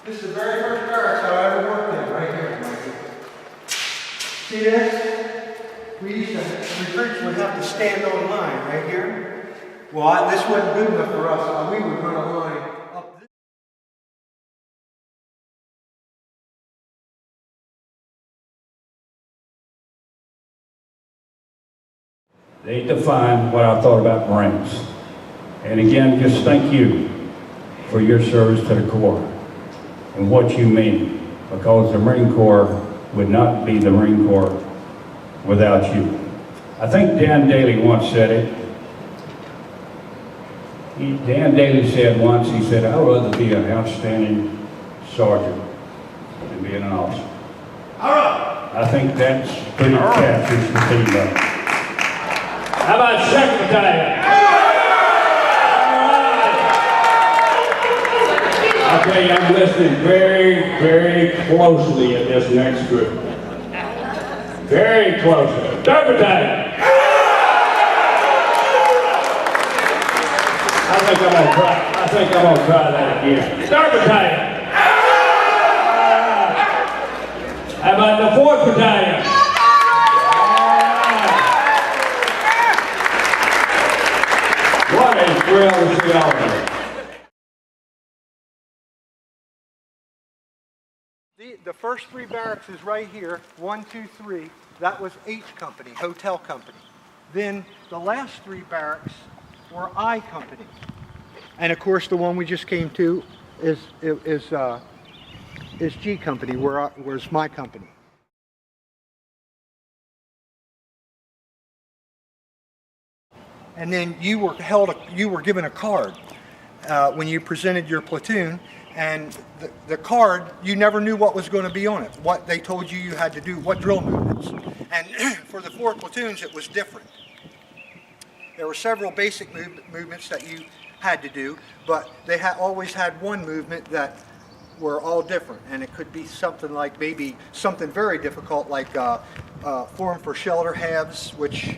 This is the very first barracks I ever worked in, right here. See this? We used to, recruits would have to stand on line right here. Well, this wasn't good enough for us. We would run a line up this. They define what I thought about Marines. And again, just thank you for your service to the Corps and what you mean, because the Marine Corps would not be the Marine Corps without you. I think Dan Daly once said it. Dan Daly said once, he said, I'd rather be an outstanding sergeant than being an officer. All right. I think that's pretty captures the theme of it. How about second battalion? I tell you, I'm listening very, very closely at this next group. Very closely. Third battalion. I think I'm gonna try that again. Third battalion. How about the fourth battalion? What a thrill to see all of you. The first three barracks is right here, 1, 2, 3. That was H Company, Hotel Company. Then the last three barracks were I Company. And of course the one we just came to is G Company, where's my company. And then you were given a card when you presented your platoon, and the card, you never knew what was going to be on it, what they told you you had to do, what drill movements. And for the 4 platoons, it was different. There were several basic movements that you had to do, but they always had one movement that were all different, and it could be something like maybe something very difficult like form for shelter halves, which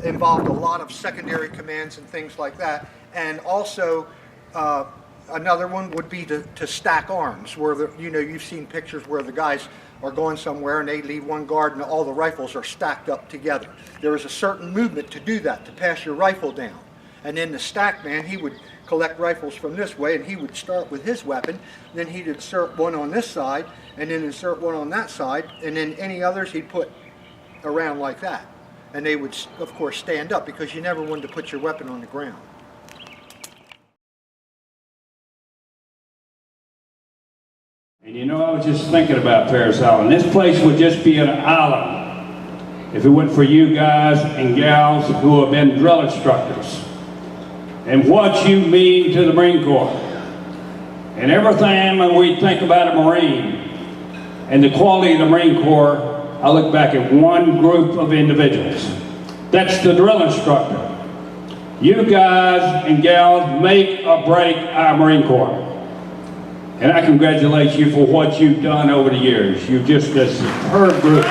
involved a lot of secondary commands and things like that. And also another one would be to stack arms, where you've seen pictures where the guys are going somewhere and they leave one guard and all the rifles are stacked up together. There is a certain movement to do that, to pass your rifle down. And then the stack man, he would collect rifles from this way, and he would start with his weapon, then he'd insert one on this side, and then insert one on that side, and then any others he'd put around like that. And they would, of course, stand up, because you never wanted to put your weapon on the ground. And you know, I was just thinking about Parris Island. This place would just be an island if it weren't for you guys and gals who have been drill instructors and what you mean to the Marine Corps. And everything when we think about a Marine and the quality of the Marine Corps, I look back at one group of individuals. That's the drill instructor. You guys and gals make or break our Marine Corps. And I congratulate you for what you've done over the years. You're just a superb group.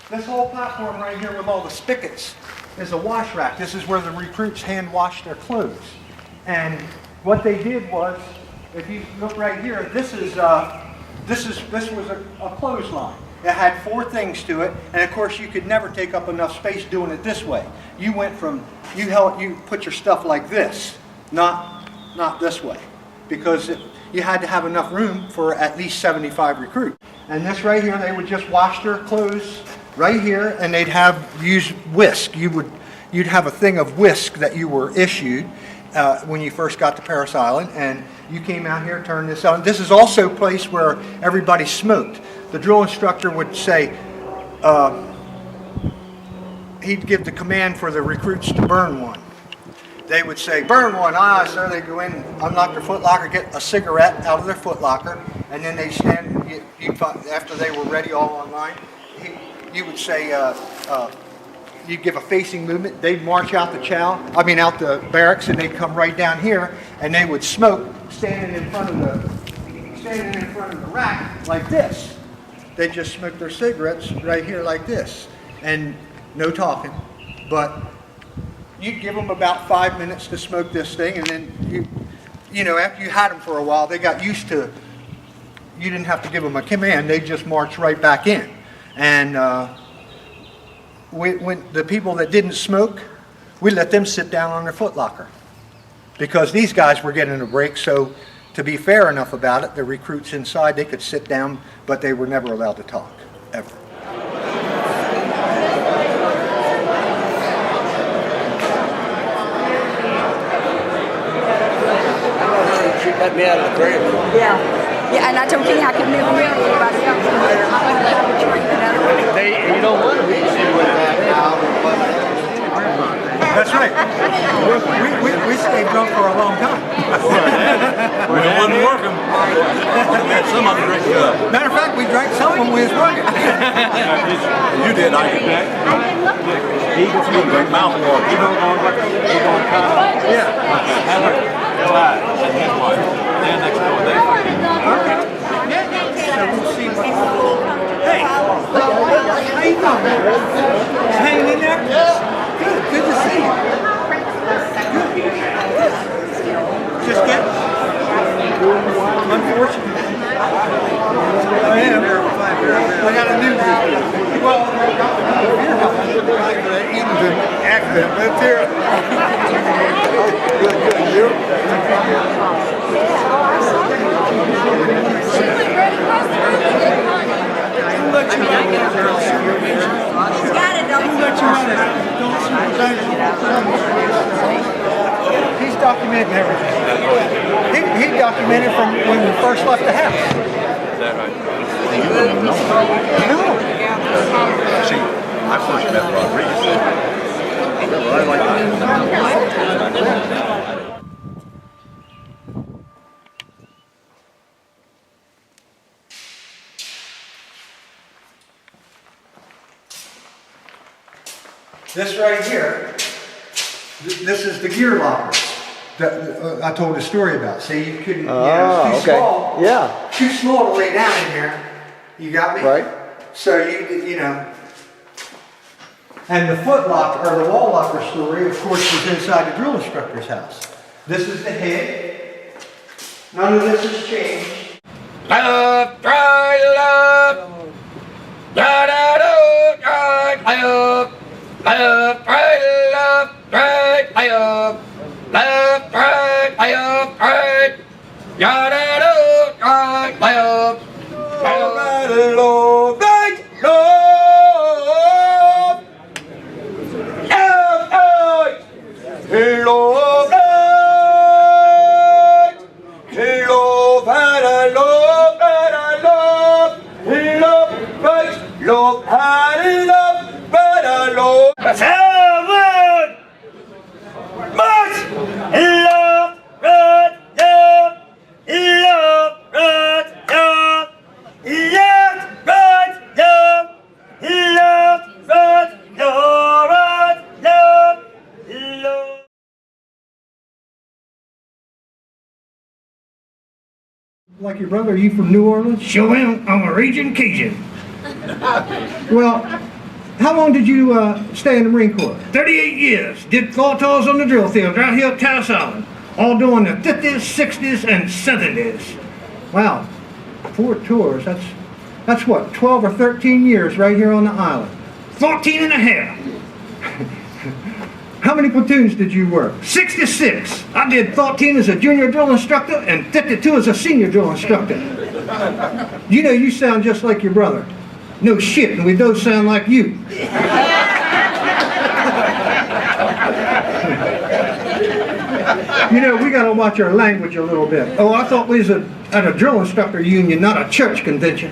This whole platform right here with all the spigots is a wash rack. This is where the recruits hand wash their clothes. And what they did was, if you look right here, this was a clothesline. It had 4 things to it, and of course you could never take up enough space doing it this way. You went from, you put your stuff like this, not this way, because you had to have enough room for at least 75 recruits. And this right here, they would just wash their clothes right here, and they'd use whisk. You'd have a thing of whisk that you were issued when you first got to Parris Island, and you came out here, turned this on. This is also a place where everybody smoked. The drill instructor would say, he'd give the command for the recruits to burn one. They would say, burn one, aye sir. They'd go in, unlock their footlocker, get a cigarette out of their footlocker, and then they'd stand, after they were ready all online, you would say, you'd give a facing movement, they'd march out the barracks, and they'd come right down here, and they would smoke standing in front of the rack like this. they just smoke their cigarettes right here like this, and no talking. But you'd give them about 5 minutes to smoke this thing, and then you know, after you had them for a while, they got used to, you didn't have to give them a command, they just march right back in. And when the people that didn't smoke, we let them sit down on their footlocker, because these guys were getting a break. So to be fair enough about it, the recruits inside, they could sit down, but they were never allowed to talk, ever. She let me out of the crib. Yeah. Yeah, and I told Kenny I could never marry anybody else. You don't want to be with that now. That's right. We stayed drunk for a long time. We wasn't working. Some of them drink Matter of fact, we drank some when we was working. You did, I did. He drink mouthwash. You don't go work. You go on time. Yeah. And his wife. They're next door. So we'll see what. Hey, how you doing? Hanging in there? Good to see you. Just good? Unfortunate. I am. I got a new group. Well, accident. Let's hear it. Good. You? He's documenting everything. He documented from when we first left the house. Is that right? No. See, I first met Rodriguez. I like that. This right here, this is the gear lockers that I told a story about. See, you couldn't, it's too small. Yeah. Too small to lay down in here. You got me? Right. So you know. And the foot locker, or the wall locker story, of course, was inside the drill instructor's house. This is the head. None of this has changed. Love, try love. Da da do, try love. Love, try love, try love. Love, try, da da do, try love. Love, thank love. Like your brother, are you from New Orleans? Sure am. I'm a Raging Cajun. Well, how long did you stay in the Marine Corps? 38 years. Did 4 tours on the drill field right here at Parris Island. All during the 50s, 60s, and 70s. Wow, 4 tours. That's what, 12 or 13 years right here on the island. 14 and a half. How many platoons did you work? 66. I did 14 as a junior drill instructor and 52 as a senior drill instructor. You know, you sound just like your brother. No shit, and we don't sound like you. You know, we got to watch our language a little bit. Oh, I thought we was at a drill instructor union, not a church convention.